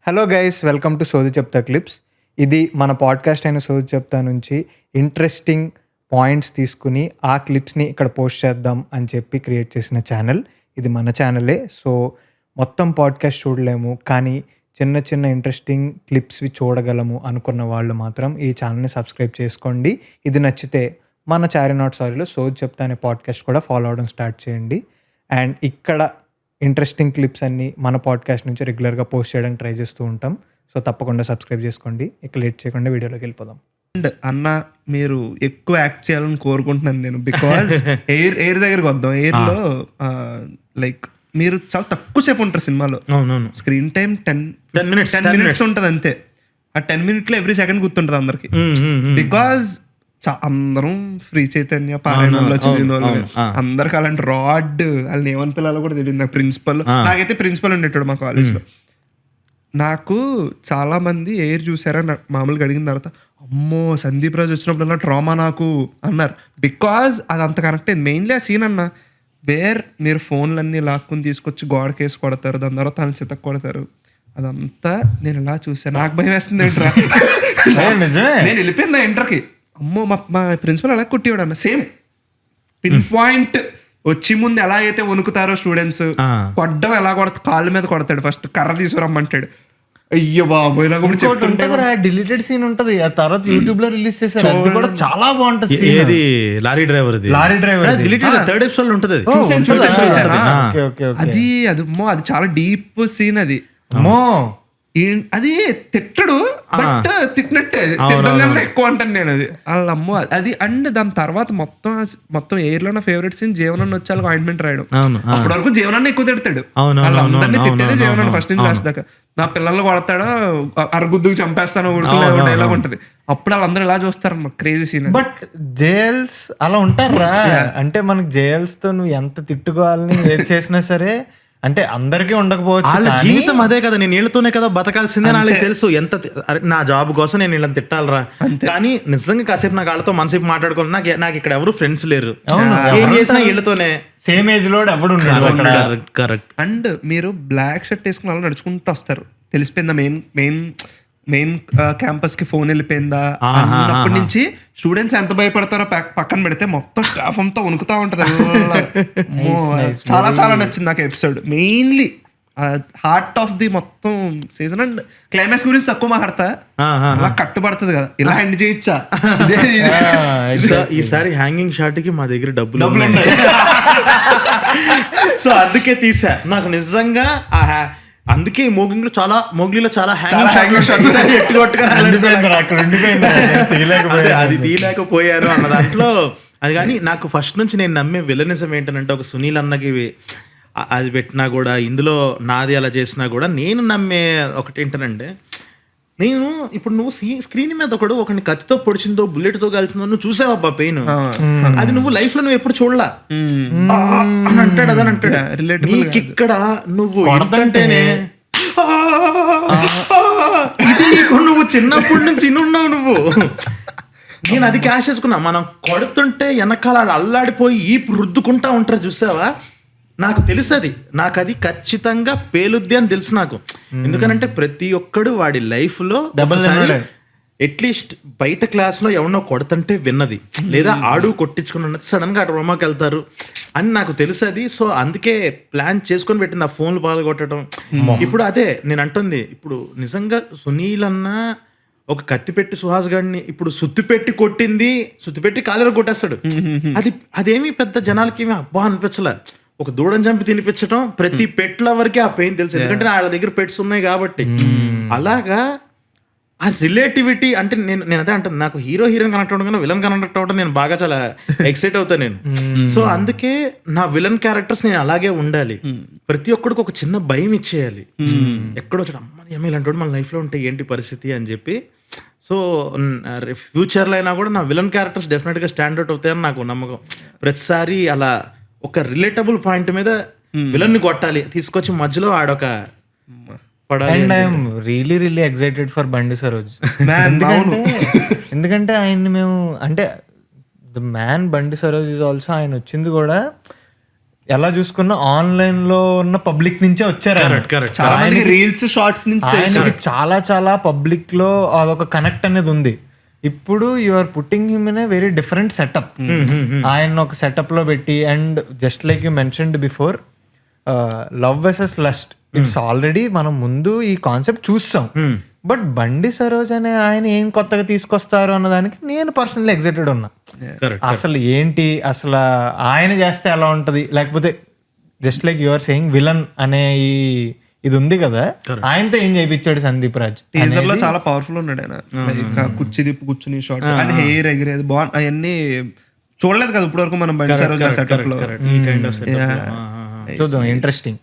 Hello guys, welcome to సోది చెప్తా clips. ఇది మన పాడ్కాస్ట్ అయిన సోది చెప్తా నుంచి ఇంట్రెస్టింగ్ పాయింట్స్ తీసుకుని ఆ క్లిప్స్ని ఇక్కడ పోస్ట్ చేద్దాం అని చెప్పి క్రియేట్ చేసిన ఛానల్. ఇది మన ఛానలే. సో మొత్తం పాడ్కాస్ట్ చూడలేము, కానీ చిన్న చిన్న ఇంట్రెస్టింగ్ క్లిప్స్వి చూడగలము అనుకున్న వాళ్ళు మాత్రం ఈ ఛానల్ని సబ్స్క్రైబ్ చేసుకోండి. ఇది నచ్చితే మన చారి నాట్ సారీలో సోది చెప్తా అనే పాడ్కాస్ట్ కూడా ఫాలో అవడం స్టార్ట్ చేయండి. అండ్ ఇక్కడ ఇంట్రెస్టింగ్ క్లిప్స్ అన్నీ మన పాడ్కాస్ట్ నుంచి రెగ్యులర్గా పోస్ట్ చేయడానికి ట్రై చేస్తూ ఉంటాం. సో తప్పకుండా సబ్స్క్రైబ్ చేసుకోండి. ఇక లేట్ చేయకుండా వీడియోలోకి వెళ్ళిపోదాం. అండ్ అన్న, మీరు ఎక్కువ యాక్ట్ చేయాలని కోరుకుంటున్నాను నేను. బికాజ్ ఎయిర్ దగ్గరికి వద్దాం. ఎయిర్లో లైక్ మీరు చాలా తక్కువ సేపు ఉంటారు సినిమాలో. అవునవును. స్క్రీన్ టైం 10 minutes ఉంటుంది అంతే. ఆ 10 minutes ఎవ్రీ సెకండ్ గుర్తుంటుంది అందరికి. బికాజ్ అందరం ఫ్రీ చైతన్య పారాయణంలో చదివిన వాళ్ళు, అందరికి అలాంటి రాడ్ వాళ్ళని ఏమని పిల్లలు కూడా తెలియదు. నాకు ప్రిన్సిపల్, నాకైతే ప్రిన్సిపల్ ఉండేటాడు మా కాలేజ్లో. నాకు చాలా మంది ఎయిర్ చూసారా నాకు మామూలుగా అడిగిన తర్వాత, అమ్మో సందీప్ రాజు వచ్చినప్పుడల్లా ట్రామా నాకు అన్నారు. బికాజ్ అది అంత కనెక్ట్ అయింది. మెయిన్లీ ఆ సీన్ అన్న వేర్ మీరు ఫోన్లన్నీ లాక్కుని తీసుకొచ్చి గోడ కేసు కొడతారు, దాని తర్వాత తను చితక్ కొడతారు. అదంతా నేను ఇలా చూసాను. నాకు భయం వేస్తుంది ఏంట్రా. నేను వెళ్ళిపోయింది ఎంటర్కి. అమ్మో మా ప్రిన్సిపల్ అలా కొట్టేవాడు అన్న. సేమ్ పిన్ పాయింట్ వచ్చి ముందు ఎలా అయితే వణుకుతారో స్టూడెంట్స్, కొట్టడం ఎలా కొడతా, కాళ్ళ మీద కొడతాడు. ఫస్ట్ కర్ర తీసుకురమ్మంటాడు. అయ్యో బాబు, డిలీటెడ్ సీన్ ఉంటది, ఆ తర్వాత యూట్యూబ్ లో రిలీజ్ చేశారు. అది కూడా చాలా బాగుంటది. ఏది లారీ డ్రైవర్ థర్డ్ ఎపిసోడ్ ఉంటది. అది చాలా డీప్ సీన్. అది అది తిట్టడు, బట్ తిట్టినట్టే, తిట్టడం ఎక్కువ అంటాను నేను. అది వాళ్ళమ్మో అది. అండ్ దాని తర్వాత మొత్తం ఎయిర్ లో నా ఫేవరెట్ సీన్ జీవనాన్ని వచ్చి వాళ్ళకి ఆయింట్మెంట్ రాయడం. అప్పటి వరకు జీవనాన్ని ఎక్కువ తిడతాడు, వాళ్ళందరినీ తిట్టేది జీవనాన్ని ఫస్ట్ నుంచి లాస్ట్ దాకా. నా పిల్లలు కొడతాడా, అరుగుద్దుకు చంపేస్తాను డైలాగ్ ఉంటది. అప్పుడు వాళ్ళందరూ ఇలా చూస్తారు. Crazy scene. బట్ జేఎల్స్ అలా ఉంటారా అంటే, మనకి జేఎల్స్ తో నువ్వు ఎంత తిట్టుకోవాలని ఏది చేసినా సరే, అంటే అందరికీ ఉండకపోవచ్చు, వాళ్ళ జీవితం అదే కదా. నేను వీళ్ళతోనే కదా బతకాల్సిందే, వాళ్ళకి తెలుసు. ఎంత నా జాబ్ కోసం నేను వీళ్ళని తిట్టాలరా, కానీ నిజంగా కాసేపు నాకు వాళ్ళతో మనసేపు మాట్లాడుకోవాలి. నాకు ఇక్కడ ఎవరు ఫ్రెండ్స్ లేరు, ఏం చేసినా వీళ్ళతోనే. సేమ్ ఏజ్ లో ఎవడు కరెక్ట్. అండ్ మీరు బ్లాక్ షర్ట్ వేసుకుని అలా నడుచుకుంటూ వస్తారు. తెలిసిపోయిందా మెయిన్ క్యాంపస్ కి ఫోన్ వెళ్ళిపోయిందా అన్నప్పటి నుంచి స్టూడెంట్స్ ఎంత భయపడతారో పక్కన పెడితే మొత్తం స్టాఫ్ అంతా వణుకుతా ఉంటది. చాలా చాలా నచ్చింది నాకు episode. Mainly heart of the మొత్తం సీజన్. అండ్ క్లైమాక్స్ గురించి తక్కువ మాట్లాడతా, అలా కట్టుబడుతుంది కదా, ఇలా ఎండ్ చేయొచ్చా. ఈసారి హ్యాంగింగ్ షాట్ కి మా దగ్గర డబ్బులు ఉన్నాయి, సో అందుకే తీసా. నాకు నిజంగా అందుకే మోగ్లీలో చాలా అది తీయలేకపోయాను అన్న దాంట్లో అది. కానీ నాకు ఫస్ట్ నుంచి నేను నమ్మే విలనిజం ఏంటంటే, ఒక సునీల్ అన్నకి అది పెట్టినా కూడా, ఇందులో నాది అలా చేసినా కూడా నేను నమ్మే ఒకటి ఏంటనంటే, నేను ఇప్పుడు నువ్వు స్క్రీన్ మీద ఒకడిని కత్తితో పొడిచిందో బుల్లెట్ తో కాల్చిందో నువ్వు చూసావబ్బా పెయిన్, అది నువ్వు లైఫ్ లో నువ్వు ఎప్పుడు చూడలా అని అంటాడు. అదని అంటాడు. ఇక్కడ నువ్వు అంటేనే ఇది నువ్వు చిన్నప్పటి నుంచి ఇన్నున్నావు నువ్వు. నేను అది క్యాష్ చేసుకున్నా. మనం కొడుతుంటే వెనకాల అల్లాడిపోయి ఈ రుద్దుకుంటా ఉంటారు చూసావా. నాకు తెలుసు అది, నాకు అది ఖచ్చితంగా పేలుద్ది అని తెలుసు నాకు. ఎందుకనంటే ప్రతి ఒక్కడు వాడి లైఫ్ లో అట్లీస్ట్ బయట క్లాస్ లో ఎవరినో కొడుతుంటే విన్నది, లేదా ఆడు కొట్టించుకున్నది, సడన్ గా అటు రూమాకి వెళ్తారు అని నాకు తెలుసు అది. సో అందుకే ప్లాన్ చేసుకొని పెట్టింది ఆ ఫోన్లు పాల్గొట్టడం. ఇప్పుడు అదే నేను అంటుంది, ఇప్పుడు నిజంగా సునీల్ అన్న ఒక కత్తి పెట్టి సుహాస్ గారిని ఇప్పుడు సుత్తిపెట్టి కొట్టింది, సుత్తిపెట్టి కాలేరు కొట్టేస్తాడు. అదేమి పెద్ద జనాలకి ఏమి అబ్బా అనిపించలే. ఒక దూడని చంపి తినిపించడం ప్రతి పెట్ల వరకే ఆ పెయిన్ తెలుసు, ఎందుకంటే వాళ్ళ దగ్గర పెట్స్ ఉన్నాయి కాబట్టి. అలాగా ఆ రిలేటివిటీ అంటే నేను అదే అంటాను, నాకు హీరోయిన్ కనెక్ట్ అవ్వడం కన్నా విలన్ కనెక్ట్ అవ్వడం నేను బాగా చాలా ఎక్సైట్ అవుతాను నేను. సో అందుకే నా విలన్ క్యారెక్టర్స్ నేను అలాగే ఉండాలి. ప్రతి ఒక్కడికి ఒక చిన్న భయం ఇచ్చేయాలి. ఎక్కడో వచ్చాడు అమ్మది ఏమీ ఇలాంటి మన లైఫ్లో ఉంటే ఏంటి పరిస్థితి అని చెప్పి. సో ఫ్యూచర్లో అయినా కూడా నా విలన్ క్యారెక్టర్స్ డెఫినెట్గా స్టాండ్ అవుట్ అవుతాయని నాకు నమ్మకం. ప్రతిసారి అలా ఒక రిలేటబుల్ పాయింట్ మీద విలన్ని కొట్టాలి, తీసుకొచ్చి మధ్యలో ఆడొక and I'm really excited for Bandi Saroj. ఎందుకంటే ఆయన్ని మేము అంటే ద మ్యాన్ బండి సరోజ్ ఇస్ ఆల్సో, ఆయన వచ్చింది కూడా ఎలా చూసుకున్నా ఆన్లైన్ లో ఉన్న పబ్లిక్ నుంచే వచ్చారు ఆయన. చాలా మంది రీల్స్ షార్ట్స్ నుంచి ఆయనకి చాలా చాలా పబ్లిక్ లో అదొక కనెక్ట్ అనేది ఉంది. ఇప్పుడు you are putting him in a very different setup. ఆయన ఒక సెటప్ లో పెట్టి, and just like you mentioned before, love versus lust, it's already మనం ముందు ఈ కాన్సెప్ట్ చూస్తాం. బట్ బండి సరోజ్ అనే ఆయన ఏం కొత్తగా తీసుకొస్తారు అన్నదానికి నేను పర్సనల్లీ ఎగ్జైటెడ్ ఉన్నా. అసలు ఏంటి, అసలు ఆయన చేస్తే ఎలా ఉంటది, లేకపోతే just like your saying villain అనే ఇది ఉంది కదా, ఆయనతో ఏం చేయించాడు సందీప్ రాజ్. టీజర్ లో చాలా పవర్ఫుల్ ఉన్నాడు ఆయన. కుర్చీ తిప్పు కూర్చుని షార్ట్ అండ్ హెయిర్ ఎగిరేది బాగుంది. అవన్నీ చూడలేదు కదా ఇప్పుడు వరకు మనం బండి సరోజ్ సెటప్ లో. చూద్దాం, ఇంట్రెస్టింగ్.